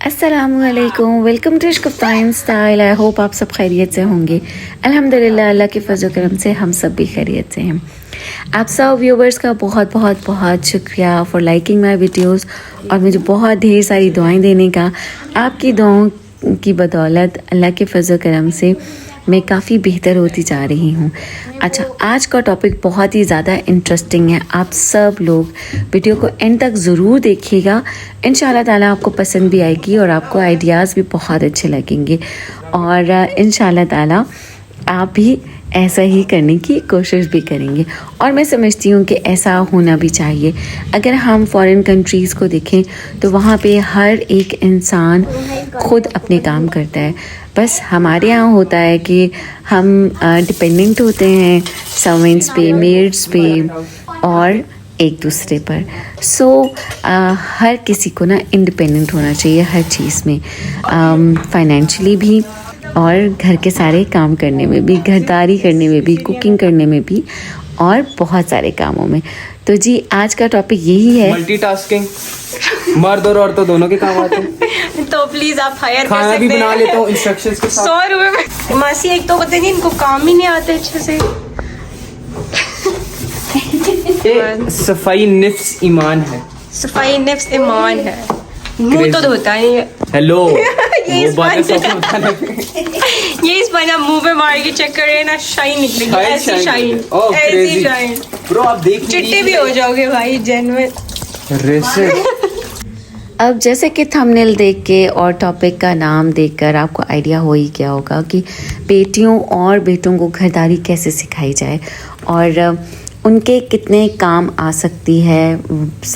अस्सलामुअलैकुम, welcome to कप्तान style. I hope आप सब खैरियत से होंगे। अल्हम्दुलिल्लाह, अल्लाह के फजल करम से हम सब भी खैरियत से हैं। आप सब व्यूवर्स का बहुत बहुत बहुत शुक्रिया फॉर लाइकिंग माय वीडियोस और मुझे बहुत ढेर सारी दुआएं देने का। आपकी दुआओं की बदौलत अल्लाह के फजल करम से मैं काफ़ी बेहतर होती जा रही हूँ। अच्छा, आज का टॉपिक बहुत ही ज़्यादा इंटरेस्टिंग है। आप सब लोग वीडियो को एंड तक ज़रूर देखिएगा। इंशाल्लाह ताला आपको पसंद भी आएगी और आपको आइडियाज़ भी बहुत अच्छे लगेंगे और इंशाल्लाह ताला आप भी ऐसा ही करने की कोशिश भी करेंगे। और मैं समझती हूँ कि ऐसा होना भी चाहिए। अगर हम फॉरेन कंट्रीज़ को देखें तो वहाँ पे हर एक इंसान खुद अपने काम करता है। बस हमारे यहाँ होता है कि हम डिपेंडेंट होते हैं सर्वेंट्स पे, मेड्स पे और एक दूसरे पर। हर किसी को ना इंडिपेंडेंट होना चाहिए हर चीज़ में, फाइनेंशियली भी और घर के सारे काम करने में भी, घरदारी करने में भी, कुकिंग करने में भी और बहुत सारे कामों में। तो जी, आज का टॉपिक यही है, मल्टीटास्किंग। मर्द और औरतों दोनों के काम आते हैं। तो प्लीज आप हायर कर खाना सकते भी बना लेता हूँ इंस्ट्रक्शंस के साथ। 100 रुपए में। मासी एक तो पता नहीं इनको काम ही नहीं आते अच्छे से। सफाई निफ्स ईमान है। सफाई निफ्स ईमान है। मुंह तो धोता नहीं है। हेलो ये वो बातें स्पंज सब बताने ये स्पंज आप मुंह पे मार के चेक करें ना, शाइन निकलेगी। ऐसी शाइन, ऐसी शाइन। ब्रो आप देख चिट्टे भी हो जाओगे भाई, जेन्युइन। अब जैसे कि थंबनेल देख के और टॉपिक का नाम देखकर आपको आइडिया हो ही गया होगा कि बेटियों और बेटों को घरदारी कैसे सिखाई जाए और उनके कितने काम आ सकती है।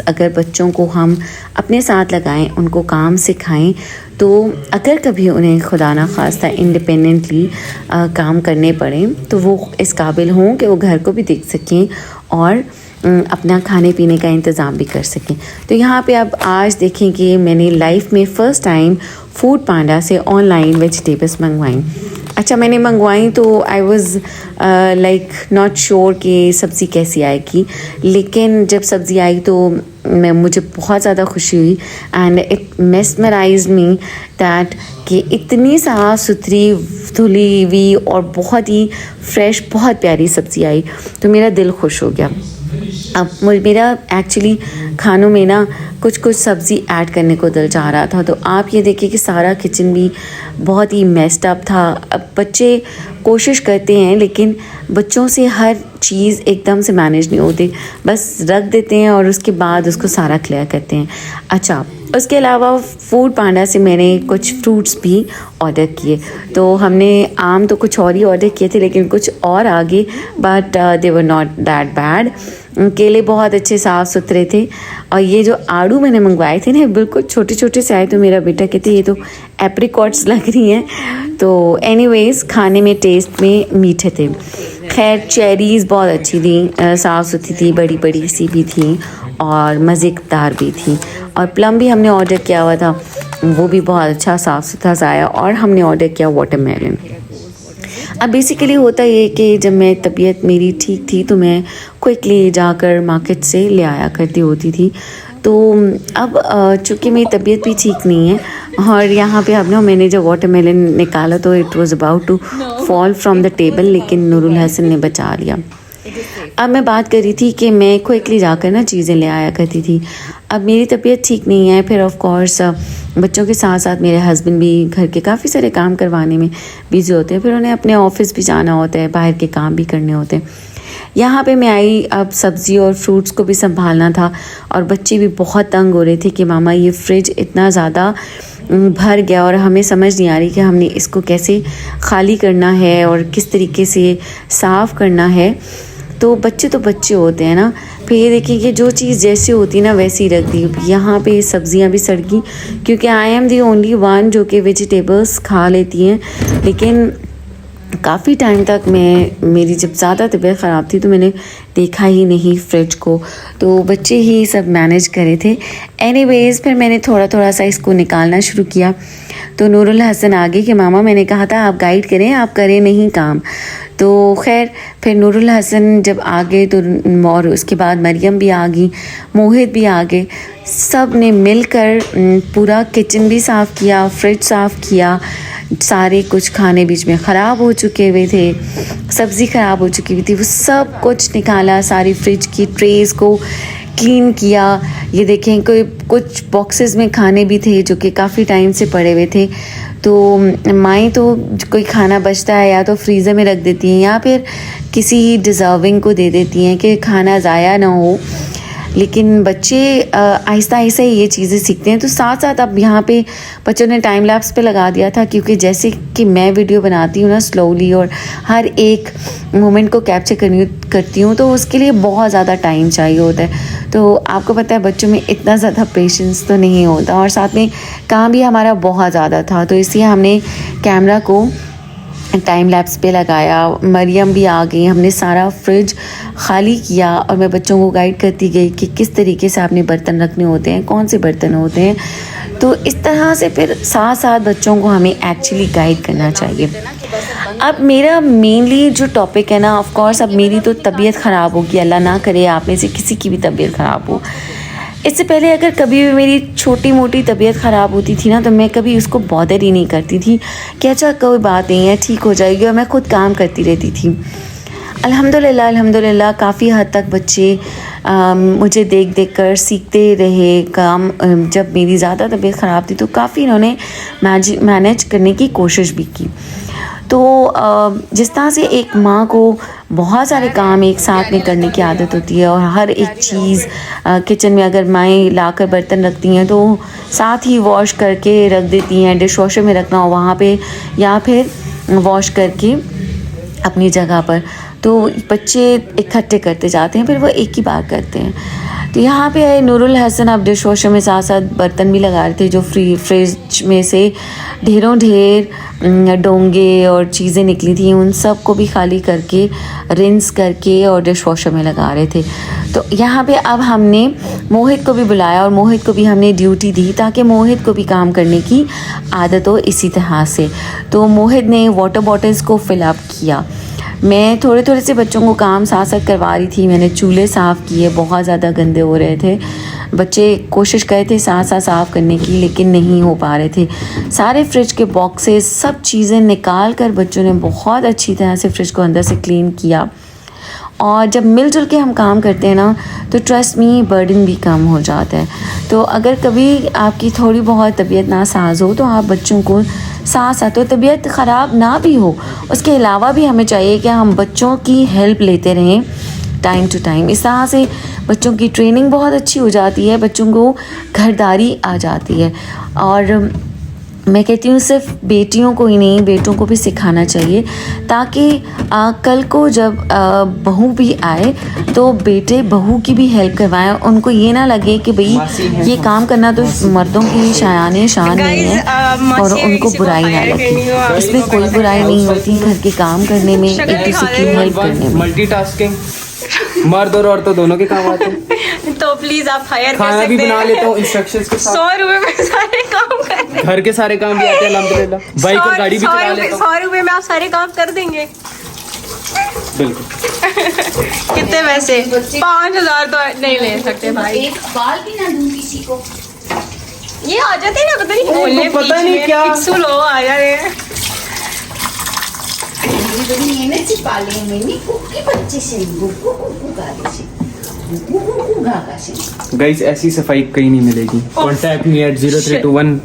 अगर बच्चों को हम अपने साथ लगाएं, उनको काम सिखाएं, तो अगर कभी उन्हें खुदा ना खास्ता इंडिपेंडेंटली काम करने पड़े तो वो इस काबिल हों कि वो घर को भी देख सकें और अपना खाने पीने का इंतज़ाम भी कर सकें। तो यहाँ पे अब आज देखें कि मैंने लाइफ में फ़र्स्ट टाइम फूड पांडा से ऑनलाइन वेजिटेबल्स मंगवाई। अच्छा, मैंने मंगवाई तो I was like not sure कि सब्ज़ी कैसी आएगी, लेकिन जब सब्ज़ी आई तो मुझे बहुत ज़्यादा खुशी हुई and it mesmerised me that कि इतनी साफ़ सुथरी धुली हुई और बहुत ही फ्रेश, बहुत प्यारी सब्ज़ी आई तो मेरा दिल खुश हो गया। अब मेरा एक्चुअली खानों में ना कुछ सब्ज़ी ऐड करने को दिल चाह रहा था। तो आप ये देखिए कि सारा किचन भी बहुत ही मेस्ड अप था। अब बच्चे कोशिश करते हैं लेकिन बच्चों से हर चीज़ एकदम से मैनेज नहीं होती, बस रख देते हैं और उसके बाद उसको सारा क्लियर करते हैं। अच्छा, उसके अलावा फूड पांडा से मैंने कुछ फ्रूट्स भी ऑर्डर किए। तो हमने आम तो कुछ और ही ऑर्डर किए थे लेकिन कुछ और आगे, but they were not that bad. केले बहुत अच्छे साफ़ सुथरे थे और ये जो आड़ू मैंने मंगवाए थे ना, बिल्कुल छोटे छोटे से आए। तो मेरा बेटा कहते ये तो एप्रिकॉट्स लग रही हैं। तो एनीवेज़ खाने में, टेस्ट में मीठे थे। खैर, चेरीज़ बहुत अच्छी थी, साफ़ सुथरी थी, बड़ी बड़ी सी भी थी और मज़ेदार भी थी। और प्लम भी हमने ऑर्डर किया हुआ था, वो भी बहुत अच्छा साफ़ सुथरा सा आया। और हमने ऑर्डर किया वाटरमेलन। अब बेसिकली होता ये कि जब मैं तबीयत मेरी ठीक थी तो मैं क्विकली जाकर मार्केट से ले आया करती होती थी। तो अब चूँकि मेरी तबीयत भी ठीक नहीं है और यहाँ पे अब ना मैंने जब वाटरमेलन निकाला तो it was about to fall from the table, लेकिन नूरुल हसन ने बचा लिया। अब मैं बात कर रही थी कि मैं क्विकली जाकर ना चीज़ें ले आया करती थी। अब मेरी तबीयत ठीक नहीं है, फिर ऑफ कोर्स बच्चों के साथ साथ मेरे हस्बैंड भी घर के काफ़ी सारे काम करवाने में बिज़ी होते हैं, फिर उन्हें अपने ऑफिस भी जाना होता है, बाहर के काम भी करने होते हैं। यहाँ पे मैं आई, अब सब्ज़ी और फ्रूट्स को भी संभालना था और बच्चे भी बहुत तंग हो रहे थे कि मामा ये फ्रिज इतना ज़्यादा भर गया और हमें समझ नहीं आ रही कि हमने इसको कैसे खाली करना है और किस तरीके से साफ़ करना है। तो बच्चे होते हैं ना। फिर ये देखिए कि जो चीज़ जैसी होती ना वैसी रख दी। यहाँ पे सब्जियाँ भी सड़ गई क्योंकि I am the only one जो कि वेजिटेबल्स खा लेती हैं, लेकिन काफ़ी टाइम तक मेरी जब ज़्यादा तबीयत ख़राब थी तो मैंने देखा ही नहीं फ्रिज को, तो बच्चे ही सब मैनेज करे थे। एनीवेज़ फिर मैंने थोड़ा थोड़ा सा इसको निकालना शुरू किया तो नूरुल हसन आ गई कि मामा मैंने कहा था आप गाइड करें, आप करें नहीं काम। तो खैर फिर नूरुल हसन जब आ गए तो और उसके बाद मरियम भी आ गई, मोहित भी आ गए, सब ने मिलकर पूरा किचन भी साफ़ किया, फ्रिज साफ़ किया। सारे कुछ खाने बीच में ख़राब हो चुके हुए थे, सब्ज़ी ख़राब हो चुकी हुई थी, वो सब कुछ निकाला, सारी फ्रिज की ट्रेस को क्लीन किया। ये देखें कोई कुछ बॉक्सेस में खाने भी थे जो कि काफ़ी टाइम से पड़े हुए थे, तो माएँ तो कोई खाना बचता है या तो फ्रीज़र में रख देती हैं या फिर किसी डिज़र्विंग को दे देती हैं कि खाना ज़ाया ना हो। लेकिन बच्चे आहिस्ता आहिस्ता ये चीज़ें सीखते हैं। तो साथ साथ अब यहाँ पे बच्चों ने टाइम लैप्स पे लगा दिया था, क्योंकि जैसे कि मैं वीडियो बनाती हूँ ना स्लोली और हर एक मोमेंट को कैप्चर करती हूँ, तो उसके लिए बहुत ज़्यादा टाइम चाहिए होता है। तो आपको पता है बच्चों में इतना ज़्यादा पेशेंस तो नहीं होता, और साथ में काम भी हमारा बहुत ज़्यादा था, तो इसलिए हमने कैमरा को टाइम लैप्स पे लगाया। मरियम भी आ गई, हमने सारा फ्रिज ख़ाली किया और मैं बच्चों को गाइड करती गई कि किस तरीके से आपने बर्तन रखने होते हैं, कौन से बर्तन होते हैं। तो इस तरह से फिर साथ साथ बच्चों को हमें एक्चुअली गाइड करना चाहिए। अब मेरा मेनली जो टॉपिक है ना, ऑफ कोर्स अब मेरी तो तबीयत ख़राब होगी, अल्लाह ना करे आप में से किसी की भी तबीयत ख़राब हो। इससे पहले अगर कभी भी मेरी छोटी मोटी तबीयत ख़राब होती थी ना, तो मैं कभी उसको बॉदर ही नहीं करती थी कि अच्छा कोई बात नहीं है, ठीक हो जाएगी, और मैं खुद काम करती रहती थी। अल्हम्दुलिल्लाह काफ़ी हद तक बच्चे मुझे देख देख कर सीखते रहे काम। जब मेरी ज़्यादा तबीयत ख़राब थी तो काफ़ी इन्होंने मैनेज करने की कोशिश भी की। तो जिस तरह से एक माँ को बहुत सारे काम एक साथ में करने की आदत होती है, और हर एक चीज़ किचन में अगर माएँ लाकर बर्तन रखती हैं तो साथ ही वॉश करके रख देती हैं, डिश वॉशर में रखना हो वहाँ पे, या फिर वॉश करके अपनी जगह पर। तो बच्चे इकट्ठे करते जाते हैं, फिर वो एक ही बार करते हैं। तो यहाँ पे नूरुल हसन अब डिश वॉशर में साथ साथ बर्तन भी लगा रहे थे, जो फ्रिज में से ढेरों ढेर डोंगे और चीज़ें निकली थी, उन सब को भी खाली करके रिंस करके और डिश वॉशर में लगा रहे थे। तो यहाँ पे अब हमने मोहित को भी बुलाया और मोहित को भी हमने ड्यूटी दी ताकि मोहित को भी काम करने की आदत हो इसी तरह से। तो मोहित ने वाटर बॉटल्स को फिल अप किया, मैं थोड़े थोड़े से बच्चों को काम साथ साथ करवा रही थी। मैंने चूल्हे साफ़ किए, बहुत ज़्यादा गंदे हो रहे थे, बच्चे कोशिश करे थे साथ साथ साफ़ करने की लेकिन नहीं हो पा रहे थे। सारे फ्रिज के बॉक्सेस सब चीज़ें निकाल कर बच्चों ने बहुत अच्छी तरह से फ्रिज को अंदर से क्लीन किया। और जब मिलजुल के हम काम करते हैं ना, तो ट्रस्ट मी बर्डन भी कम हो जाता है। तो अगर कभी आपकी थोड़ी बहुत तबीयत नासाज हो तो आप बच्चों को साथ साथ, तो तबीयत ख़राब ना भी हो उसके अलावा भी हमें चाहिए कि हम बच्चों की हेल्प लेते रहें टाइम टू टाइम। इस तरह से बच्चों की ट्रेनिंग बहुत अच्छी हो जाती है, बच्चों को घरदारी आ जाती है। और मैं कहती हूँ सिर्फ बेटियों को ही नहीं, बेटों को भी सिखाना चाहिए, ताकि कल को जब बहू भी आए तो बेटे बहू की भी हेल्प करवाएं। उनको ये ना लगे कि भाई ये काम करना तो मर्दों की शान नहीं है, और उनको बुराई ना लगे। इसमें कोई बुराई नहीं होती घर के काम करने में, एक दूसरे की हेल्प करने में। मल्टीटास्किंग मर्द और औरत दोनों के काम आते हैं। तो प्लीज आप हायर कर सकते हैं। खाना भी बना लेता हूँ इंस्ट्रक्शंस के साथ। 100 रुपए में सारे काम करते हैं। घर के सारे काम भी आते हैं अल्हम्दुलिल्लाह। बाइक और गाड़ी भी चला लेता हूँ। 100 रुपए में आप सारे काम कर देंगे। बिल्कुल। कितने पैसे? 5000 तो नहीं ले सकते भाई। एक बाल भी ना दूं किसी को। ये आ जाते हैं ना, पता नहीं बोलने पता नहीं क्या पिक्सू लो आ जा रहे हैं। गाइस ऐसी सफाई कहीं नहीं मिलेगी। कॉन्टैक्ट मी एट 0321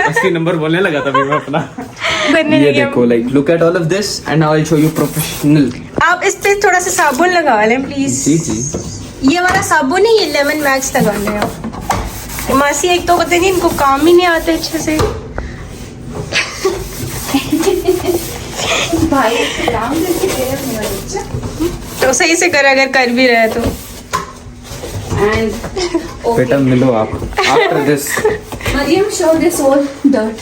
80 नंबर बोलने लगा था मैं अपना। ये देखो, like look at all of this and I will show you professional. आप इस पे थोड़ा सा साबुन लगा लें प्लीज। जी जी, ये वाला साबुन है, ये लेमन मैक्स लगा लें आप। मासी एक तो पता नहीं इनको काम ही नहीं आते अच्छे से। भाई काम करके दे रहा मेरा बच्चा, तो सही से कर, अगर कर भी रहे तो। बेटा मिलो आप after this. Mariam, show this all dirt.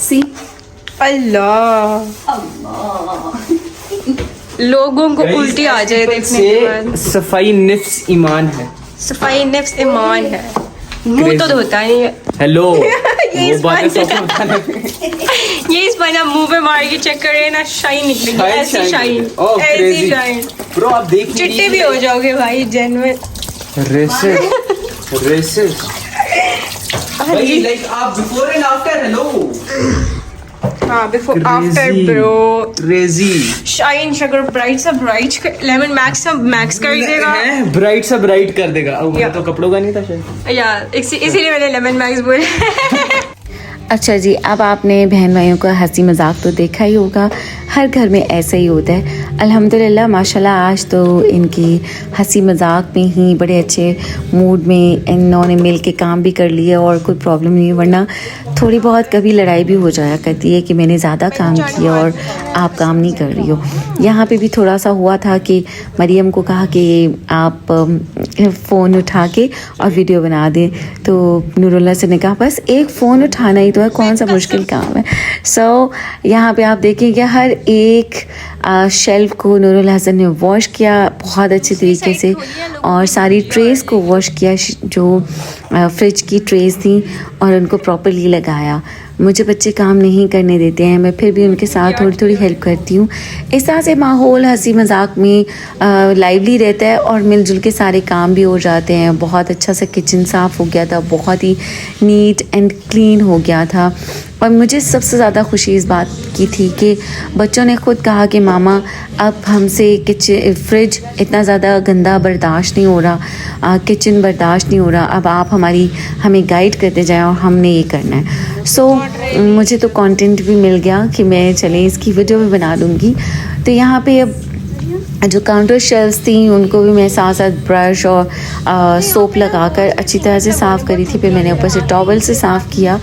See, अल्लाह लोगों को उल्टी आ जाए देखने के बाद। सफाई निफ्स ईमान है। सफाई निफ्स ईमान है, मुंह तो धोता नहीं है। हेलो ये इस बार मुंह पे मार के चेक करे ना, शाइन निकलेगी, ऐसी शाइन, ऐसी शाइन। ब्रो आप देख चिट्टे भी हो जाओगे भाई, जेन्युइन रेसिस्ट भाई, लाइक आप बिफोर एंड आफ्टर। हेलो हाँ, before after bro, crazy. Shine sugar bright सा ब्राइट, लेमन मैक्स सा मैक्स कर देगा, ब्राइट सा ब्राइट कर देगा। तो कपड़ों का नहीं था शायद यार, इसीलिए मैंने लेमन मैक्स बोला। अच्छा जी, अब आपने बहन भाइयों का हंसी मजाक तो देखा ही होगा, हर घर में ऐसा ही होता है। अल्हम्दुलिल्लाह माशाल्लाह आज तो इनकी हंसी मजाक में ही बड़े अच्छे मूड में इन्होंने मिल के काम भी कर लिया और कोई प्रॉब्लम नहीं, वरना थोड़ी बहुत कभी लड़ाई भी हो जाया करती है कि मैंने ज़्यादा काम किया और आप काम नहीं कर रही हो। यहाँ पे भी थोड़ा सा हुआ था कि मरियम को कहा कि आप फ़ोन उठा के और वीडियो बना दें, तो नूरुल्लाह से ने कहा बस एक फ़ोन उठाना ही तो है, कौन सा मुश्किल काम है। सो यहाँ पे आप देखेंगे हर एक शेल्फ को नूरुल हसन ने वॉश किया बहुत अच्छे तरीके से, और सारी ट्रेस को वॉश किया जो फ्रिज की ट्रेस थी, और उनको प्रॉपर्ली लगाया। मुझे बच्चे काम नहीं करने देते हैं, मैं फिर भी उनके साथ थोड़ी थोड़ी हेल्प करती हूँ। इस तरह से माहौल हंसी मजाक में लाइवली रहता है और मिलजुल के सारे काम भी हो जाते हैं। बहुत अच्छा सा किचन साफ़ हो गया था, बहुत ही नीट एंड क्लीन हो गया था। और मुझे सबसे ज़्यादा खुशी इस बात की थी कि बच्चों ने खुद कहा कि मामा अब हमसे किचन फ्रिज इतना ज़्यादा गंदा बर्दाश्त नहीं हो रहा, किचन बर्दाश्त नहीं हो रहा, अब आप हमें गाइड करते जाएं और हमने ये करना है। सो मुझे तो कंटेंट भी मिल गया कि मैं चलें इसकी वीडियो भी बना दूँगी। तो यहाँ पे अब जो काउंटर शेल्फ्स थी उनको भी मैं साथ साथ ब्रश और सोप लगाकर अच्छी तरह से साफ़ करी थी, फिर मैंने ऊपर से टॉवल से साफ़ किया।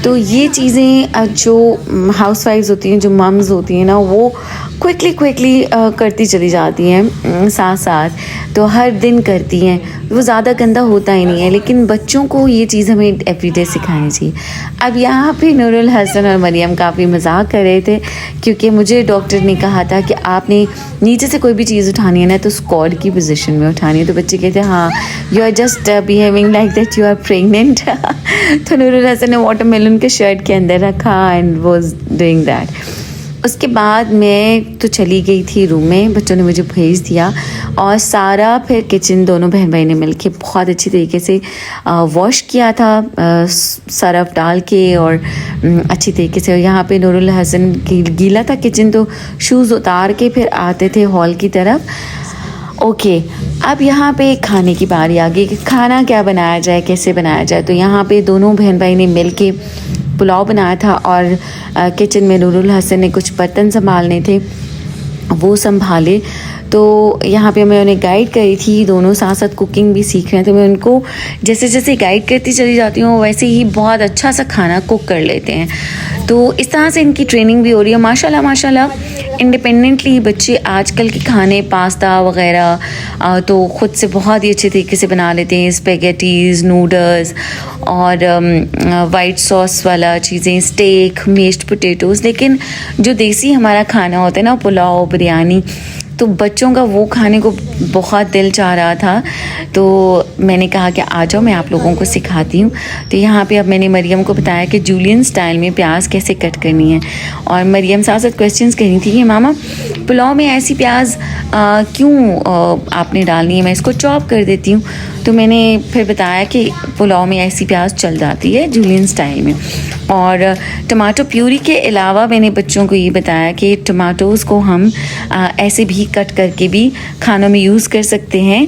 तो ये चीज़ें जो हाउसवाइफ्स होती हैं, जो मम्स होती हैं ना, वो क्विकली करती चली जाती हैं साथ साथ, तो हर दिन करती हैं, वो ज़्यादा गंदा होता ही नहीं है। लेकिन बच्चों को ये चीज़ हमें एवरीडे सिखानी चाहिए। अब यहाँ पे नूरुल हसन और मरियम काफ़ी मजाक कर रहे थे क्योंकि मुझे डॉक्टर ने कहा था कि आपने नीचे से कोई भी चीज़ उठानी है ना तो स्क्वाड की पोजीशन में उठानी है। तो बच्चे कहते हैं हाँ, you are just behaving like that you are pregnant. तो नूरुल हसन ने वाटरमेलन के शर्ट के अंदर रखा एंड वाज डूइंग दैट। उसके बाद मैं तो चली गई थी रूम में, बच्चों ने मुझे भेज दिया और सारा फिर किचन दोनों बहन भाई ने मिलके बहुत अच्छी तरीके से वॉश किया था, सरफ डाल के और अच्छी तरीके से। यहाँ पे नूरुल हसन गीला था किचन, तो शूज़ उतार के फिर आते थे हॉल की तरफ। ओके, अब यहाँ पे खाने की बारी आ गई कि खाना क्या बनाया जाए, कैसे बनाया जाए। तो यहाँ पे दोनों बहन भाई ने मिल के पुलाव बनाया था और किचन में नूरुल हसन ने कुछ बर्तन संभालने थे, वो संभाले। तो यहाँ पे मैं उन्हें गाइड करी थी, दोनों साथ साथ कुकिंग भी सीख रहे हैं। तो मैं उनको जैसे जैसे गाइड करती चली जाती हूँ वैसे ही बहुत अच्छा सा खाना कुक कर लेते हैं। तो इस तरह से इनकी ट्रेनिंग भी हो रही है माशाल्लाह माशाल्लाह। इंडिपेंडेंटली बच्चे आजकल के खाने पास्ता वगैरह तो ख़ुद से बहुत ही अच्छे तरीके से बना लेते हैं, स्पेगेटीज़, नूडल्स और वाइट सॉस वाला चीज़ें, स्टेक, मेश्ड पोटैटोज़। लेकिन जो देसी हमारा खाना होता है ना, पुलाव, बिरयानी, तो बच्चों का वो खाने को बहुत दिल चाह रहा था। तो मैंने कहा कि आ जाओ मैं आप लोगों को सिखाती हूँ। तो यहाँ पे अब मैंने मरियम को बताया कि जूलियन स्टाइल में प्याज कैसे कट करनी है, और मरियम साथ साथ क्वेश्चंस करी थी कि मामा पुलाव में ऐसी प्याज क्यों आपने डालनी है, मैं इसको चॉप कर देती हूँ। तो मैंने फिर बताया कि पुलाव में ऐसी प्याज चल जाती है जूलियन स्टाइल में। और टमाटो प्यूरी के अलावा मैंने बच्चों को ये बताया कि टमाटोज़ को हम ऐसे भी कट करके भी खानों में यूज़ कर सकते हैं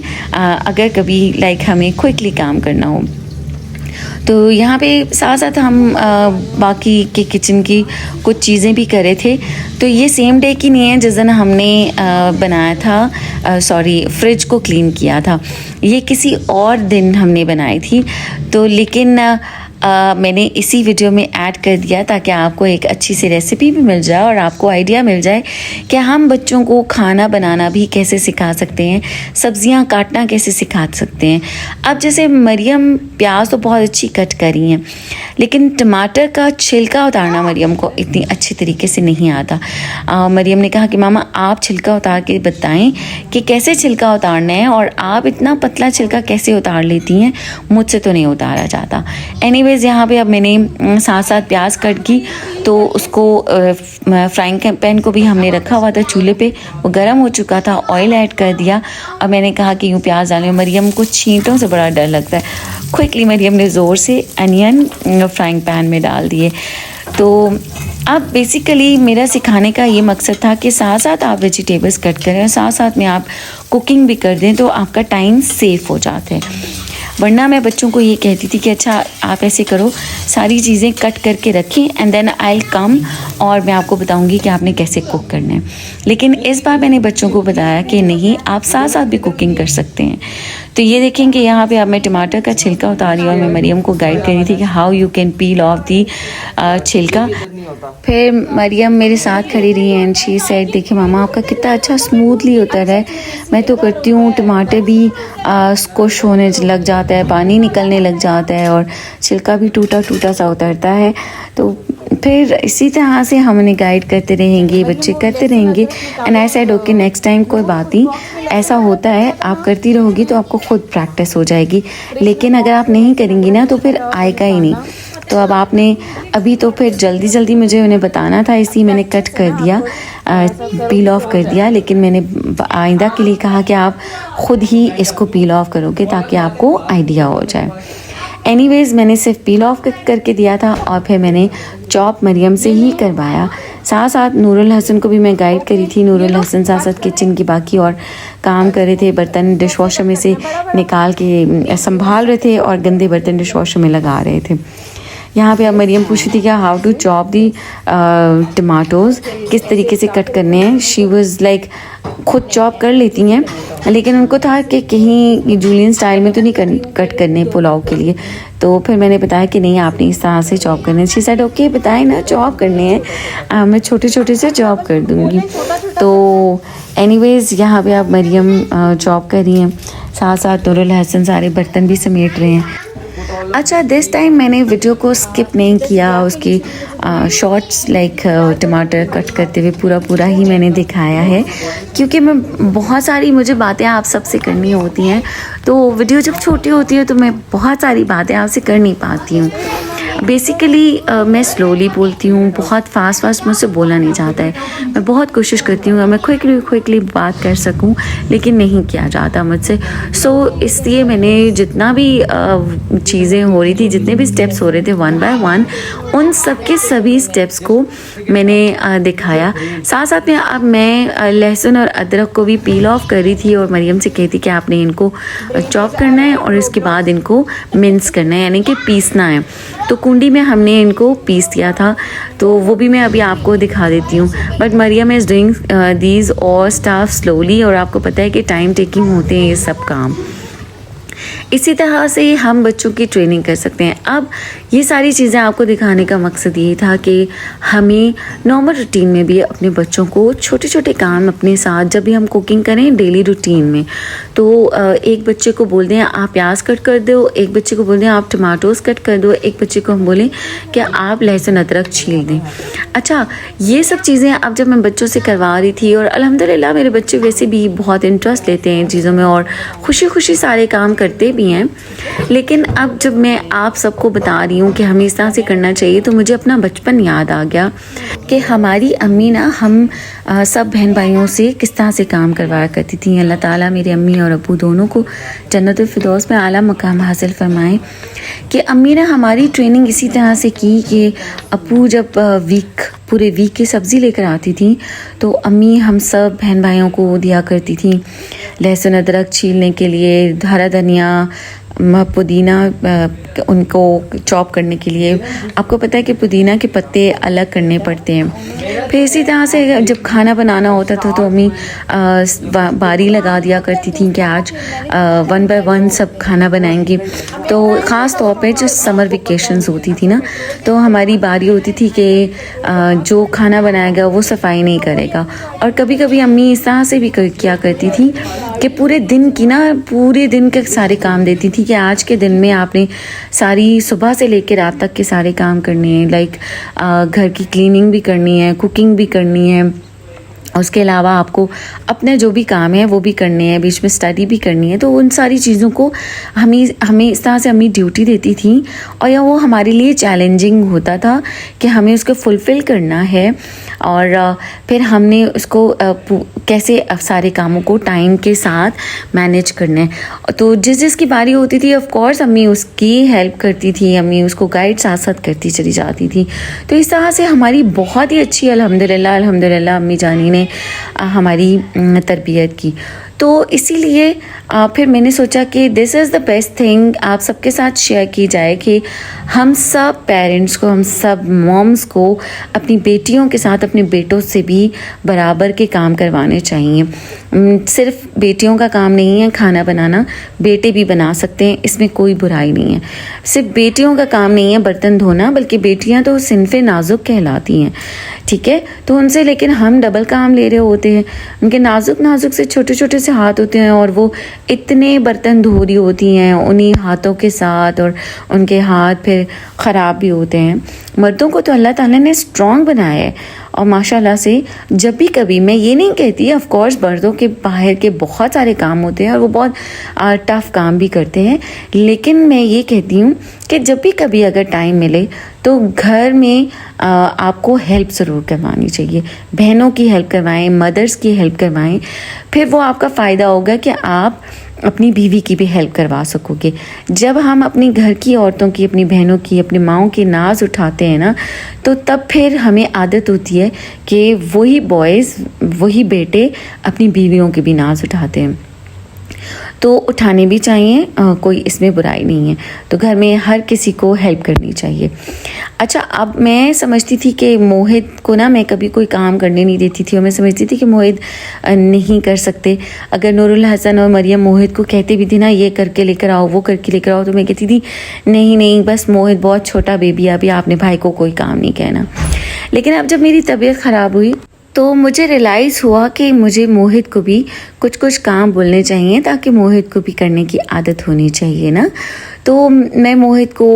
अगर कभी लाइक हमें क्विकली काम करना हो। तो यहाँ पे साथ साथ हम बाकी के किचन की कुछ चीज़ें भी करे थे। तो ये सेम डे की नहीं है जिस दिन हमने बनाया था, फ्रिज को क्लीन किया था, ये किसी और दिन हमने बनाई थी। तो लेकिन मैंने इसी वीडियो में ऐड कर दिया ताकि आपको एक अच्छी सी रेसिपी भी मिल जाए और आपको आइडिया मिल जाए कि हम बच्चों को खाना बनाना भी कैसे सिखा सकते हैं, सब्जियां काटना कैसे सिखा सकते हैं। अब जैसे मरियम प्याज तो बहुत अच्छी कट करी हैं, लेकिन टमाटर का छिलका उतारना मरियम को इतनी अच्छी तरीके से नहीं आता। मरियम ने कहा कि मामा आप छिलका उतार के बताएं कि कैसे छिलका उतारना है, और आप इतना पतला छिलका कैसे उतार लेती हैं, मुझसे तो नहीं उतारा जाता। एनीवेज़ यहाँ पे अब मैंने साथ साथ प्याज कट की, तो उसको फ्राइंग पैन को भी हमने रखा हुआ था चूल्हे पे, वो गर्म हो चुका था, ऑयल ऐड कर दिया। और मैंने कहा कि यूँ प्याज डालें, मरियम को छींटों से बड़ा डर लगता है। क्विकली मरियम ने ज़ोर से अनियन फ्राइंग पैन में डाल दिए। तो अब बेसिकली मेरा सिखाने का ये मकसद था कि साथ साथ आप वेजिटेबल्स कट करें और साथ साथ में आप कुकिंग भी कर दें, तो आपका टाइम सेफ हो जाता है। वरना मैं बच्चों को ये कहती थी कि अच्छा आप ऐसे करो, सारी चीज़ें कट करके रखें and then I will come और मैं आपको बताऊंगी कि आपने कैसे कुक करना है। लेकिन इस बार मैंने बच्चों को बताया कि नहीं, आप साथ साथ भी कुकिंग कर सकते हैं। तो ये देखेंगे यहाँ पे अब मैं टमाटर का छिलका उतारी और मैं मरियम को गाइड कर रही थी कि how you can peel of the छिलका। फिर मरियम मेरे साथ खड़ी रही एंड शी सेड देखिए मामा आपका कितना अच्छा स्मूथली उतर है, मैं तो करती हूँ टमाटर भी स्क्वश होने लग जाता है, पानी निकलने लग जाता है और छिलका भी टूटा टूटा सा उतरता है। तो फिर इसी तरह से हमने गाइड करते रहेंगे, बच्चे करते रहेंगे। And I said okay next time कोई बात नहीं, ऐसा होता है, आप करती रहोगी तो आपको खुद प्रैक्टिस हो जाएगी। लेकिन अगर आप नहीं करेंगी ना तो फिर आएगा ही नहीं। तो अब आपने अभी तो फिर जल्दी जल्दी मुझे उन्हें बताना था, इसलिए मैंने कट कर दिया, पील ऑफ कर दिया। लेकिन मैंने आइंदा के लिए कहा कि आप ख़ुद ही इसको पील ऑफ करोगे ताकि आपको आइडिया हो जाए। एनीवेज़ मैंने सिर्फ पील ऑफ करके दिया था और फिर मैंने चॉप मरियम से ही करवाया। साथ साथ नूरुल हसन को भी मैं गाइड करी थी। नूरुल हसन साथ साथ किचन की बाकी और काम कर रहे थे, बर्तन डिश वॉशर में से निकाल के संभाल रहे थे और गंदे बर्तन डिश वॉशर में लगा रहे थे। यहाँ पे अब मरियम पूछ रही थी कि how to chop the tomatoes, किस तरीके से कट करने हैं। शी वाज लाइक खुद चॉप कर लेती हैं, लेकिन उनको था कि कहीं जूलियन स्टाइल में तो नहीं कट करने पुलाव के लिए। तो फिर मैंने बताया कि नहीं आपने इस तरह से चॉप करने। शी सेड ओके बताएं ना चॉप करने हैं, मैं छोटे छोटे से चॉप कर दूँगी। तो एनीवेज़ यहाँ पे अब मरियम चॉप कर रही हैं, साथ साथ नूरुल हसन सारे बर्तन भी समेट रहे हैं। अच्छा दिस टाइम मैंने वीडियो को स्किप नहीं किया, उसकी शॉर्ट्स लाइक टमाटर कट करते हुए पूरा ही मैंने दिखाया है, क्योंकि मैं बहुत सारी मुझे बातें आप सबसे करनी होती हैं। तो वीडियो जब छोटी होती है तो मैं बहुत सारी बातें आपसे कर नहीं पाती हूँ। बेसिकली मैं स्लोली बोलती हूँ, बहुत फास्ट मुझसे बोला नहीं जाता है। मैं बहुत कोशिश करती हूँ मैं क्विकली बात कर सकूँ, लेकिन नहीं किया जाता मुझसे। सो इसलिए मैंने जितना भी चीज़ें हो रही थी, जितने भी स्टेप्स हो रहे थे वन बाय वन, उन सब के सभी स्टेप्स को मैंने दिखाया। साथ साथ में अब मैं लहसुन और अदरक को भी पील ऑफ कर रही थी और मरियम से कहती कि आपने इनको चॉप करना है और इसके बाद इनको मिन्स करना है, यानी कि पीसना है। तो कुंडी में हमने इनको पीस दिया था, तो वो भी मैं अभी आपको दिखा देती हूँ। But Mariam is doing these और स्टाफ स्लोली, और आपको पता है कि टाइम टेकिंग होते हैं ये सब काम। इसी तरह से हम बच्चों की ट्रेनिंग कर सकते हैं। अब ये सारी चीज़ें आपको दिखाने का मकसद ये था कि हमें नॉर्मल रूटीन में भी अपने बच्चों को छोटे छोटे काम अपने साथ, जब भी हम कुकिंग करें डेली रूटीन में, तो एक बच्चे को बोल दें आप प्याज कट कर दो, एक बच्चे को बोल दें आप टमाटोज़ कट कर दो, एक बच्चे को हम बोलें कि आप लहसुन अदरक छील दें। अच्छा ये सब चीज़ें अब जब मैं बच्चों से करवा रही थी, और अल्हम्दुलिल्लाह मेरे बच्चे वैसे भी बहुत इंटरेस्ट लेते हैं इन चीज़ों में और खुशी सारे काम करते भी हैं। लेकिन अब जब मैं आप सबको बता रही हूँ कि हमें इस तरह से करना चाहिए, तो मुझे अपना बचपन याद आ गया कि हमारी अम्मी ना हम सब बहन भाइयों से किस तरह से काम करवाया करती थी। अल्लाह ताला मेरे अम्मी और अब्बू दोनों को जन्नतुल फिरदौस में आला मकाम हासिल फरमाए। कि अम्मी ने हमारी ट्रेनिंग इसी तरह से की कि अब्बू जब पूरे वीक की सब्ज़ी लेकर आती थी, तो अम्मी हम सब बहन भाइयों को दिया करती थी लहसुन अदरक छीलने के लिए, हरा धनिया, पुदीना उनको चॉप करने के लिए आपको पता है कि पुदीना के पत्ते अलग करने पड़ते हैं। फिर इसी तरह से जब खाना बनाना होता था तो अम्मी बारी लगा दिया करती थी कि आज 1 by 1 सब खाना बनाएंगे। तो ख़ास तौर पे जो समर वेकेशंस होती थी ना, तो हमारी बारी होती थी कि जो खाना बनाएगा वो सफाई नहीं करेगा। और कभी कभी अम्मी इस तरह से भी किया करती थी कि पूरे दिन के सारे काम देती थी कि आज के दिन में आपने सारी सुबह से लेकर रात तक के सारे काम करने हैं। लाइक घर की क्लीनिंग भी करनी है, कुकिंग भी करनी है, उसके अलावा आपको अपने जो भी काम है वो भी करने हैं, बीच में स्टडी भी करनी है। तो उन सारी चीज़ों को हमें इस तरह से अम्मी ड्यूटी देती थी और या वो हमारे लिए चैलेंजिंग होता था कि हमें उसको फुलफ़िल करना है। और फिर हमने उसको कैसे सारे कामों को टाइम के साथ मैनेज करना है। तो जिसकी बारी होती थी ऑफ कोर्स अम्मी उसकी हेल्प करती थी, अम्मी उसको गाइड साथ साथ करती चली जाती थी। तो इस तरह से हमारी बहुत ही अच्छी अल्हम्दुलिल्लाह अम्मी जानी ने हमारी तरबियत की। तो इसीलिए फिर मैंने सोचा कि this is the best thing आप सबके साथ शेयर की जाए कि हम सब पेरेंट्स को, हम सब मॉम्स को अपनी बेटियों के साथ अपने बेटों से भी बराबर के काम करवाने चाहिए। सिर्फ बेटियों का काम नहीं है खाना बनाना, बेटे भी बना सकते हैं, इसमें कोई बुराई नहीं है। सिर्फ बेटियों का काम नहीं है बर्तन धोना, बल्कि बेटियां तो सिनफ़े नाजुक कहलाती हैं, ठीक है। तो उनसे लेकिन हम डबल काम ले रहे होते हैं। उनके नाजुक से छोटे से हाथ होते हैं और वो इतने बर्तन धो रही होती हैं उन्हीं हाथों के साथ, और उनके हाथ फिर ख़राब भी होते हैं। मर्दों को तो अल्लाह ताला ने स्ट्रॉन्ग बनाया है और माशाल्लाह से जब भी कभी, मैं ये नहीं कहती ऑफ कोर्स मर्दों के बाहर के बहुत सारे काम होते हैं और वो बहुत टफ़ काम भी करते हैं, लेकिन मैं ये कहती हूँ कि जब भी कभी अगर टाइम मिले तो घर में आपको हेल्प ज़रूर करवानी चाहिए। बहनों की हेल्प करवाएं, मदर्स की हेल्प करवाएं, फिर वो आपका फ़ायदा होगा कि आप अपनी बीवी की भी हेल्प करवा सकोगे। जब हम अपनी घर की औरतों की, अपनी बहनों की, अपनी माँओं की नाज उठाते हैं ना, तो तब फिर हमें आदत होती है कि वही बॉयज़, वही बेटे अपनी बीवियों की भी नाज उठाते हैं। तो उठाने भी चाहिए, कोई इसमें बुराई नहीं है। तो घर में हर किसी को हेल्प करनी चाहिए। अच्छा, अब मैं समझती थी कि मोहित को ना मैं कभी कोई काम करने नहीं देती थी और मैं समझती थी कि मोहित नहीं कर सकते। अगर नूरुल हसन और मरियम मोहित को कहते भी थी ना ये करके लेकर आओ, वो करके लेकर आओ, तो मैं कहती थी नहीं बस मोहित बहुत छोटा बेबी है, अभी आपने भाई को कोई काम नहीं कहना। लेकिन अब जब मेरी तबीयत ख़राब हुई तो मुझे रियलाइज़ हुआ कि मुझे मोहित को भी कुछ काम बोलने चाहिए ताकि मोहित को भी करने की आदत होनी चाहिए ना। तो मैं मोहित को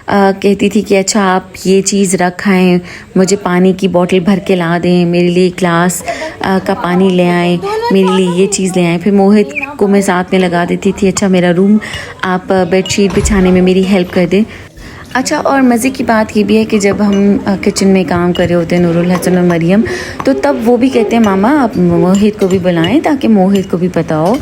कहती थी कि अच्छा आप ये चीज़ रखाएं, मुझे पानी की बोतल भर के ला दें, मेरे लिए ग्लास का पानी ले आएँ, मेरे लिए ये चीज़ ले आएँ। फिर मोहित को मैं साथ में लगा देती थी, अच्छा मेरा रूम आप बेडशीट बिछाने में मेरी हेल्प कर दें। अच्छा, और मज़े की बात ये भी है कि जब हम किचन में काम कर रहे होते हैं नूरुल हसन और मरियम, तो तब वो भी कहते हैं मामा आप मोहित को भी बुलाएं ताकि मोहित को भी पता हो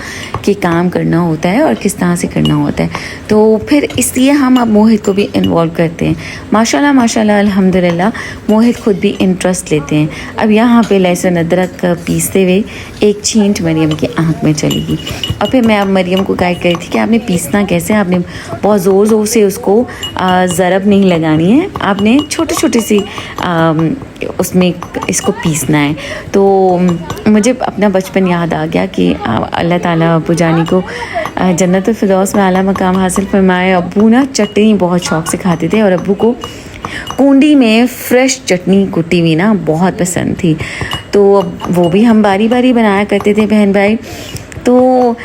कि काम करना होता है और किस तरह से करना होता है। तो फिर इसलिए हम अब मोहित को भी इन्वॉल्व करते हैं। माशाल्लाह अल्हम्दुलिल्लाह मोहित खुद भी इंटरेस्ट लेते हैं। अब यहाँ पे लहसुन अदरक पीसते हुए एक छींट मरियम की आँख में चली गई और फिर मैं अब मरियम को गाइड करी थी कि आपने पीसना कैसे, आपने बहुत ज़ोर से उसको ज़रब नहीं लगानी है, आपने छोटे सी उसमें इसको पीसना है। तो मुझे अपना बचपन याद आ गया कि अल्लाह ताला अब्बू जानी को जन्नतुल फिरदौस में आला मकाम हासिल फरमाए। अब्बू ना चटनी बहुत शौक़ से खाते थे और अब्बू को कूंडी में फ्रेश चटनी कुटी हुई ना बहुत पसंद थी। तो वो भी हम बारी बनाया करते थे बहन भाई। तो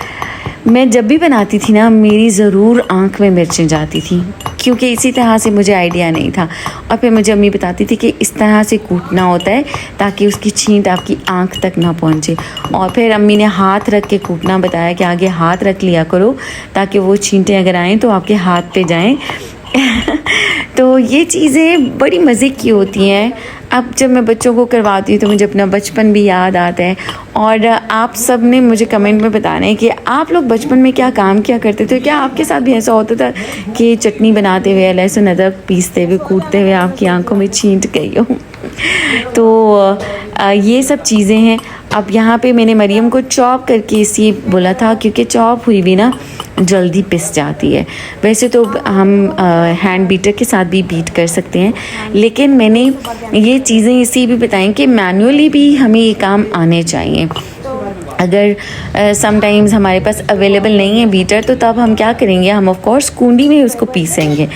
मैं जब भी बनाती थी ना मेरी ज़रूर आँख में मिर्चें जाती थी, क्योंकि इसी तरह से मुझे आइडिया नहीं था। और फिर मुझे अम्मी बताती थी कि इस तरह से कूटना होता है ताकि उसकी छींट आपकी आँख तक ना पहुँचे। और फिर अम्मी ने हाथ रख के कूटना बताया कि आगे हाथ रख लिया करो ताकि वो छींटें अगर आएँ तो आपके हाथ पे जाएँ। तो ये चीज़ें बड़ी मज़े की होती हैं। अब जब मैं बच्चों को करवाती हूँ तो मुझे अपना बचपन भी याद आता है। और आप सब ने मुझे कमेंट में बताना है कि आप लोग बचपन में क्या काम किया करते थे। क्या आपके साथ भी ऐसा होता था कि चटनी बनाते हुए, लहसुन अदरक पीसते हुए, कूटते हुए आपकी आंखों में छींट गई हो? तो ये सब चीज़ें हैं। अब यहाँ पे मैंने मरियम को चॉप करके इसलिए बोला था क्योंकि चॉप हुई भी ना जल्दी पिस जाती है। वैसे तो हम हैंड बीटर के साथ भी बीट कर सकते हैं, लेकिन मैंने ये चीज़ें इसी भी बताई कि मैनुअली भी हमें ये काम आने चाहिए। अगर समटाइम्स हमारे पास अवेलेबल नहीं है बीटर, तो तब हम क्या करेंगे, हम ऑफ कोर्स कूंडी में उसको पीसेंगे।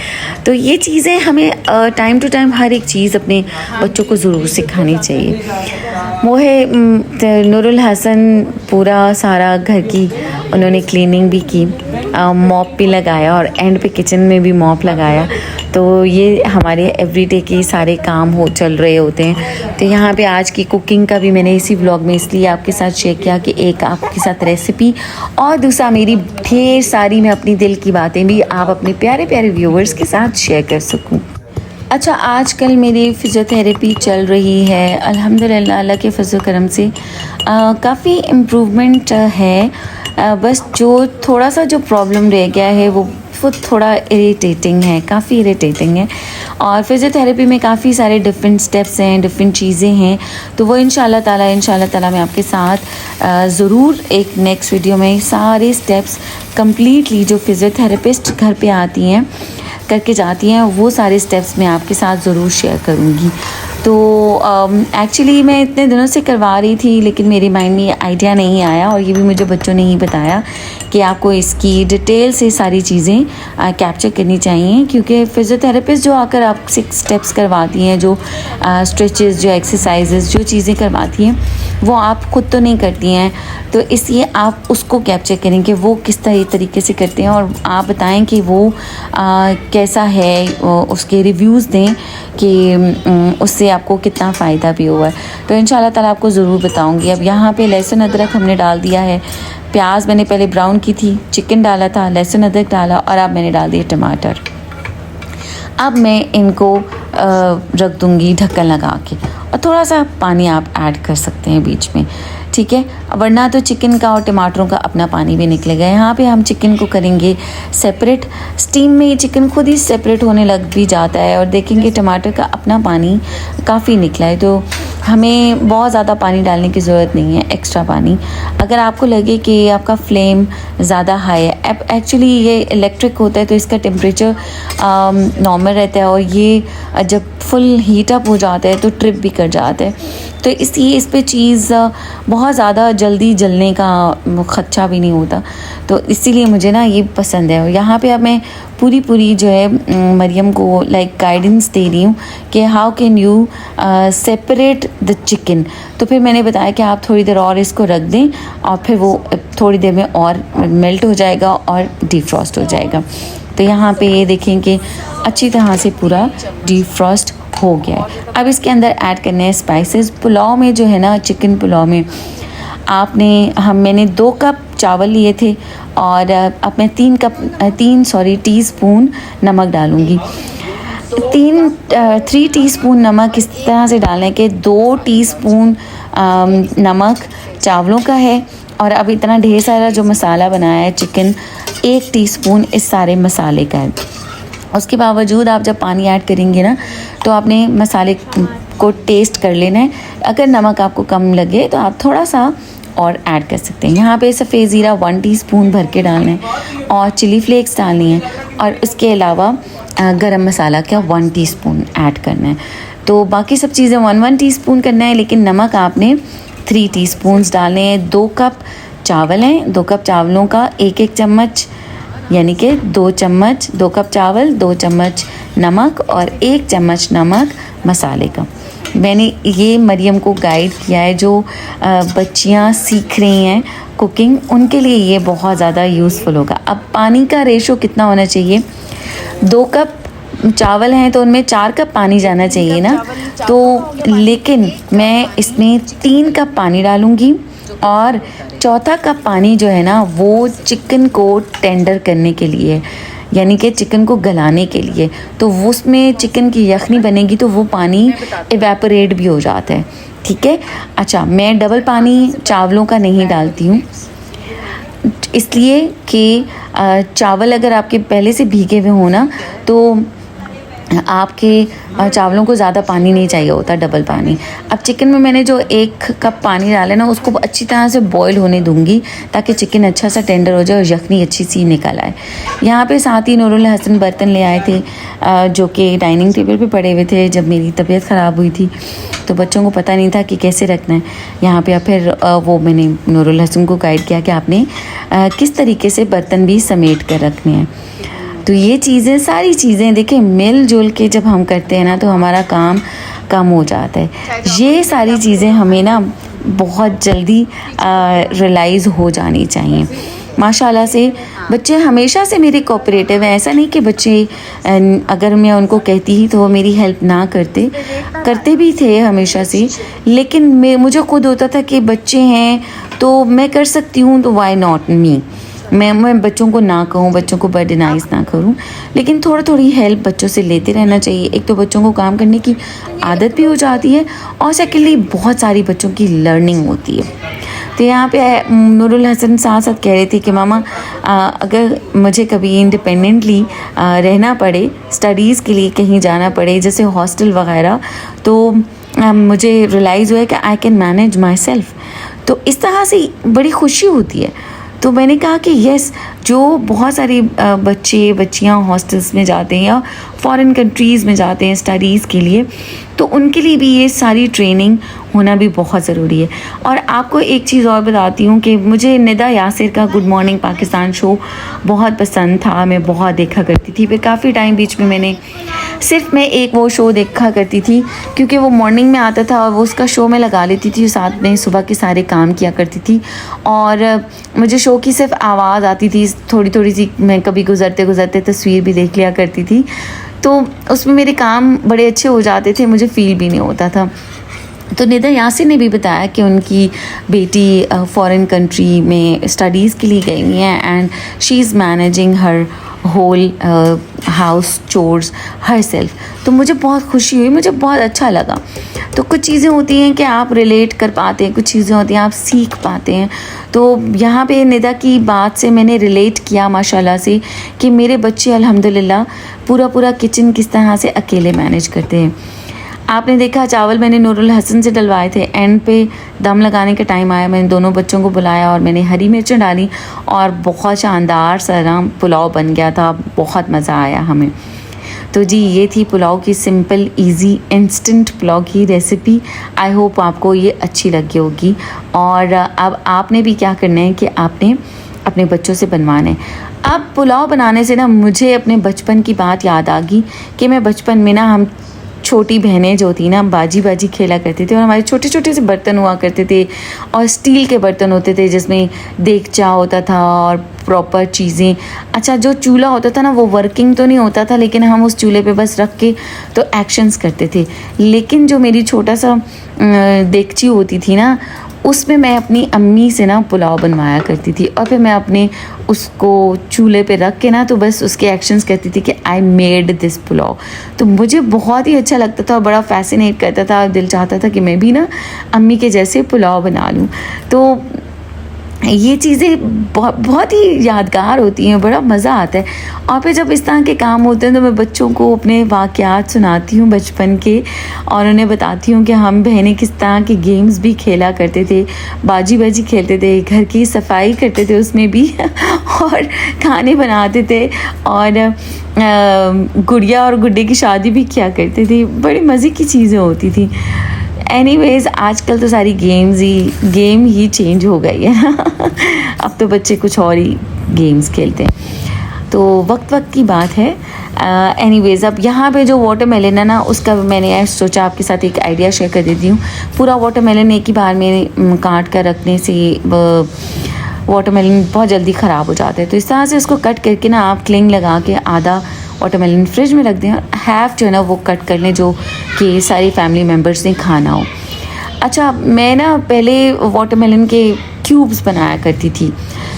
तो ये चीज़ें हमें टाइम टू टाइम हर एक चीज़ अपने बच्चों को ज़रूर सिखानी चाहिए। वो है नूरुल हसन, पूरा सारा घर की उन्होंने क्लीनिंग भी की, मॉप भी लगाया और एंड पे किचन में भी मॉप लगाया। तो ये हमारे एवरीडे के सारे काम चल रहे होते हैं। तो यहाँ पे आज की कुकिंग का भी मैंने इसी व्लॉग में इसलिए आपके साथ शेयर किया कि एक आपके साथ रेसिपी और दूसरा मेरी ढेर सारी मैं अपनी दिल की बातें भी आप अपने प्यारे प्यारे व्यूवर्स के साथ शेयर कर सकूँ। अच्छा, आजकल मेरी फ़िज़ियोथेरेपी चल रही है, अल्हम्दुलिल्लाह अल्लाह के फज़ल करम से काफ़ी इम्प्रूवमेंट है। बस जो थोड़ा सा जो प्रॉब्लम रह गया है वो थोड़ा इरिटेटिंग है, काफ़ी इरिटेटिंग है। और फ़िज़ियोथेरेपी में काफ़ी सारे डिफरेंट स्टेप्स हैं, डिफरेंट चीज़ें हैं। तो वो इंशाल्लाह ताला मैं आपके साथ ज़रूर एक नेक्स्ट वीडियो में सारे स्टेप्स कम्प्लीटली जो फ़िज़ियोथेरेपिस्ट घर पे आती हैं करके जाती हैं, वो सारे स्टेप्स मैं आपके साथ ज़रूर शेयर करूँगी। तो एक्चुअली मैं इतने दिनों से करवा रही थी, लेकिन मेरे माइंड में ये आइडिया नहीं आया, और ये भी मुझे बच्चों ने ही बताया कि आपको इसकी डिटेल से सारी चीज़ें कैप्चर करनी चाहिए। क्योंकि फ़िज़ियोथेरेपिस्ट जो आकर आपसे स्टेप्स करवाती हैं, जो स्ट्रेचेस, जो एक्सरसाइजेस, जो चीज़ें करवाती हैं, वो आप ख़ुद तो नहीं करती हैं। तो इसलिए आप उसको कैप्चर करें कि वो किस तरीके से करते हैं, और आप बताएं कि वो कैसा है, उसके रिव्यूज़ दें कि उससे आपको कितना फ़ायदा भी हुआ है। तो इंशाल्लाह ताला आपको ज़रूर बताऊंगी। अब यहाँ पे लहसुन अदरक हमने डाल दिया है, प्याज मैंने पहले ब्राउन की थी, चिकन डाला था, लहसुन अदरक डाला, और अब मैंने डाल दिए टमाटर। अब मैं इनको रख दूँगी ढक्कन लगा के, और थोड़ा सा पानी आप ऐड कर सकते हैं बीच में, ठीक है, वरना तो चिकन का और टमाटरों का अपना पानी भी निकलेगा। यहाँ पे हम चिकन को करेंगे सेपरेट, स्टीम में ये चिकन खुद ही सेपरेट होने लग भी जाता है, और देखेंगे टमाटर का अपना पानी काफ़ी निकला है। तो हमें बहुत ज़्यादा पानी डालने की ज़रूरत नहीं है, एक्स्ट्रा पानी। अगर आपको लगे कि आपका फ्लेम ज़्यादा हाई है, एक्चुअली ये इलेक्ट्रिक होता है तो इसका टेम्परेचर नॉर्मल रहता है, और ये जब फुल हीट अप हो जाता है तो ट्रिप भी कर जाता है। तो इसलिए इस पे चीज़ बहुत ज़्यादा जल्दी जलने का खदशा भी नहीं होता, तो इसीलिए मुझे ना ये पसंद है। यहाँ पे अब मैं पूरी जो है मरियम को लाइक गाइडेंस दे रही हूँ कि how can you separate the chicken. तो फिर मैंने बताया कि आप थोड़ी देर और इसको रख दें, और फिर वो थोड़ी देर में और मेल्ट हो जाएगा और डिफ्रॉस्ट हो जाएगा। तो यहाँ पे ये देखें कि अच्छी तरह से पूरा डिफ्रॉस्ट हो गया है। अब इसके अंदर ऐड करने हैं स्पाइसेस। पुलाव में जो है ना, चिकन पुलाव में मैंने 2 कप चावल लिए थे, और अब मैं 3 टीस्पून नमक डालूँगी। 3 टीस्पून नमक इस तरह से डालना है कि 2 टीस्पून नमक चावलों का है, और अब इतना ढेर सारा जो मसाला बनाया है चिकन, 1 टीस्पून इस सारे मसाले का है। उसके बावजूद आप जब पानी ऐड करेंगे ना, तो आपने मसाले को टेस्ट कर लेना है। अगर नमक आपको कम लगे तो आप थोड़ा सा और ऐड कर सकते हैं। यहाँ पे सफ़ेद ज़ीरा 1 टीस्पून भर के डालना है, और चिली फ्लेक्स डालनी है, और इसके अलावा गरम मसाला का 1 टीस्पून ऐड करना है। तो बाकी सब चीज़ें 1 टीस्पून करना है, लेकिन नमक आपने 3 टीस्पून्स डालने हैं। 2 कप चावल हैं, 2 कप चावलों का 1-1 चम्मच, यानी कि 2 चम्मच, 2 कप चावल, 2 चम्मच नमक, और 1 चम्मच नमक मसाले का। मैंने ये मरियम को गाइड किया है, जो बच्चियां सीख रही हैं कुकिंग, उनके लिए ये बहुत ज़्यादा यूज़फुल होगा। अब पानी का रेशो कितना होना चाहिए? 2 कप चावल हैं तो उनमें 4 कप पानी जाना चाहिए ना, तो लेकिन मैं इसमें 3 कप पानी डालूँगी, और चौथा कप पानी जो है ना, वो चिकन को टेंडर करने के लिए, यानी कि चिकन को गलाने के लिए। तो उसमें चिकन की यखनी बनेगी, तो वो पानी इवेपोरेट भी हो जाता है, ठीक है। अच्छा, मैं डबल पानी चावलों का नहीं डालती हूँ, इसलिए कि चावल अगर आपके पहले से भीगे हुए हो ना, तो आपके चावलों को ज़्यादा पानी नहीं चाहिए होता, डबल पानी। अब चिकन में मैंने जो 1 कप पानी डाला ना, उसको अच्छी तरह से बॉईल होने दूंगी ताकि चिकन अच्छा सा टेंडर हो जाए और यखनी अच्छी सी निकल आए। यहाँ पे साथ ही नूरुल हसन बर्तन ले आए थे जो कि डाइनिंग टेबल पे पड़े हुए थे जब मेरी तबीयत ख़राब हुई थी, तो बच्चों को पता नहीं था कि कैसे रखना है यहाँ पे। फिर वो मैंने नूरुल हसन को गाइड किया कि आपने किस तरीके से बर्तन भी समेट कर रखने हैं। तो ये चीज़ें, सारी चीज़ें देखिए मिलजुल के जब हम करते हैं ना तो हमारा काम कम हो जाता है। ये सारी चीज़ें हमें ना बहुत जल्दी रियलाइज़ हो जानी चाहिए। माशाल्लाह से बच्चे हमेशा से मेरे कोऑपरेटिव हैं। ऐसा नहीं कि बच्चे अगर मैं उनको कहती ही तो वो मेरी हेल्प ना करते भी थे हमेशा से, लेकिन मुझे खुद होता था कि बच्चे हैं तो मैं कर सकती हूँ तो वाई नॉट मी। मैं बच्चों को ना कहूँ, बच्चों को बर्डनाइज ना करूँ, लेकिन थोड़ी हेल्प बच्चों से लेते रहना चाहिए। एक तो बच्चों को काम करने की आदत भी हो जाती है और सेकेंडली बहुत सारी बच्चों की लर्निंग होती है। तो यहाँ पे नूरुल हसन साथ साथ कह रहे थे कि मामा अगर मुझे कभी इंडिपेंडेंटली रहना पड़े, स्टडीज़ के लिए कहीं जाना पड़े जैसे हॉस्टल वगैरह, तो मुझे रियलाइज़ हुआ कि I can manage my self. तो इस तरह से बड़ी खुशी होती है। तो मैंने कहा कि यस, जो बहुत सारे बच्चे बच्चियां हॉस्टल्स में जाते हैं या फॉरेन कंट्रीज़ में जाते हैं स्टडीज़ के लिए, तो उनके लिए भी ये सारी ट्रेनिंग होना भी बहुत ज़रूरी है। और आपको एक चीज़ और बताती हूँ कि मुझे निदा यासिर का गुड मॉर्निंग पाकिस्तान शो बहुत पसंद था, मैं बहुत देखा करती थी। फिर काफ़ी टाइम बीच में मैंने सिर्फ मैं एक वो शो देखा करती थी क्योंकि वो मॉर्निंग में आता था और वो उसका शो मैं लगा लेती थी, साथ में सुबह के सारे काम किया करती थी और मुझे शो की सिर्फ आवाज़ आती थी थोड़ी सी। मैं कभी गुज़रते तस्वीर भी देख लिया करती थी, तो उसमें मेरे काम बड़े अच्छे हो जाते थे, मुझे फ़ील भी नहीं होता था। तो निदा यासिर ने भी बताया कि उनकी बेटी फॉरेन कंट्री में स्टडीज़ के लिए गई हुई हैं and she is managing her whole house chores herself. तो मुझे बहुत खुशी हुई, मुझे बहुत अच्छा लगा। तो कुछ चीज़ें होती हैं कि आप रिलेट कर पाते हैं, कुछ चीज़ें होती हैं आप सीख पाते हैं। तो यहाँ पे निदा की बात से मैंने रिलेट किया माशाल्लाह से कि मेरे बच्चे अल्हम्दुलिल्लाह पूरा किचन किस तरह से अकेले मैनेज करते हैं। आपने देखा चावल मैंने नूरुल हसन से डलवाए थे, एंड पे दम लगाने का टाइम आया, मैंने दोनों बच्चों को बुलाया और मैंने हरी मिर्चें डाली और बहुत शानदार सा पुलाव बन गया था। बहुत मज़ा आया हमें। तो जी ये थी पुलाव की सिंपल इजी इंस्टेंट पुलाव की रेसिपी। आई होप आपको ये अच्छी लगी होगी। और अब आपने भी क्या करना है कि आपने अपने बच्चों से बनवाना है। अब पुलाव बनाने से ना मुझे अपने बचपन की बात याद आ गई कि मैं बचपन में ना, हम छोटी बहनें जो थी ना बाजी खेला करते थे और हमारे छोटे से बर्तन हुआ करते थे और स्टील के बर्तन होते थे जिसमें देगचा होता था और प्रॉपर चीज़ें। अच्छा, जो चूल्हा होता था ना वो वर्किंग तो नहीं होता था, लेकिन हम उस चूल्हे पे बस रख के तो एक्शंस करते थे। लेकिन जो मेरी छोटा सा देगची होती थी ना, उसमें मैं अपनी अम्मी से ना पुलाव बनवाया करती थी और फिर मैं अपने उसको चूल्हे पे रख के ना तो बस उसके एक्शंस कहती थी कि आई मेड दिस पुलाव। तो मुझे बहुत ही अच्छा लगता था और बड़ा फैसिनेट करता था और दिल चाहता था कि मैं भी ना अम्मी के जैसे पुलाव बना लूँ। तो ये चीज़ें बहुत ही यादगार होती हैं, बड़ा मज़ा आता है। और फिर जब इस तरह के काम होते हैं तो मैं बच्चों को अपने वाक़यात सुनाती हूँ बचपन के और उन्हें बताती हूँ कि हम बहनें किस तरह के गेम्स भी खेला करते थे, बाजी खेलते थे, घर की सफाई करते थे उसमें भी और खाने बनाते थे और गुड़िया और गुड्डे की शादी भी किया करते थे। बड़ी मज़े की चीज़ें होती थी। एनीवेज़ आजकल तो सारी गेम ही चेंज हो गई है अब तो बच्चे कुछ और ही गेम्स खेलते हैं, तो वक्त की बात है। एनीवेज़ अब यहाँ पे जो वाटरमेलन है ना, उसका मैंने सोचा आपके साथ एक आइडिया शेयर कर देती हूँ। पूरा वाटरमेलन एक ही बार में काट कर रखने से वाटरमेलन बहुत जल्दी ख़राब हो जाता है। तो इस तरह से इसको कट करके ना आप क्लिंग लगा के आधा वाटरमेलन फ्रिज में रख दें और हाफ़ जो है ना वो कट कर लें जो कि सारी फैमिली मेम्बर्स ने खाना हो। अच्छा, मैं ना पहले वाटरमेलन के क्यूब्स बनाया करती थी,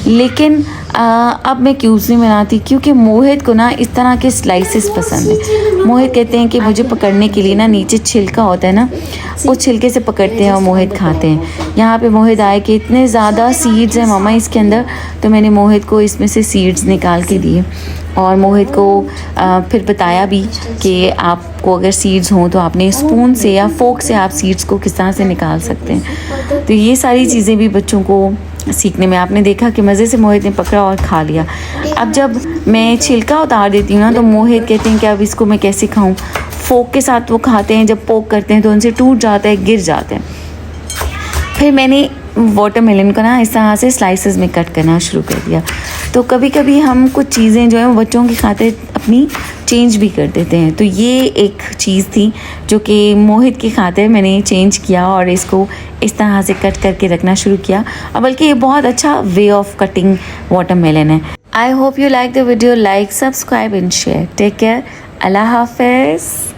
लेकिन अब मैं क्यूब्स नहीं बनाती क्योंकि मोहित को ना इस तरह के स्लाइसेस पसंद है। मोहित कहते हैं कि मुझे पकड़ने के लिए ना नीचे छिलका होता है ना, वो छिलके से पकड़ते हैं और मोहित खाते हैं। यहाँ पे मोहित आए कि इतने ज़्यादा सीड्स हैं मामा इसके अंदर, तो मैंने मोहित को इसमें से सीड्स निकाल के दिए और मोहित को फिर बताया भी कि आपको अगर सीड्स हों तो आपने स्पून से या फोक से आप सीड्स को किस तरह से निकाल सकते हैं। तो ये सारी चीज़ें भी बच्चों को सीखने में, आपने देखा कि मज़े से मोहित ने पकड़ा और खा लिया। अब जब मैं छिलका उतार देती हूँ ना तो मोहित कहते हैं कि अब इसको मैं कैसे खाऊँ। फोक के साथ वो खाते हैं, जब पोक करते हैं तो उनसे टूट जाता है, गिर जाते हैं। फिर मैंने वाटरमेलन को ना इस तरह से स्लाइसेस में कट करना शुरू कर दिया। तो कभी कभी हम कुछ चीज़ें जो है वो बच्चों की खातिर अपनी चेंज भी कर देते हैं। तो ये एक चीज़ थी जो कि मोहित की खातिर मैंने चेंज किया और इसको इस तरह से कट करके रखना शुरू किया। और बल्कि ये बहुत अच्छा वे ऑफ कटिंग वाटरमेलन है। I hope you like the video. Like, subscribe and share. Take care. अल्लाह हाफिज़।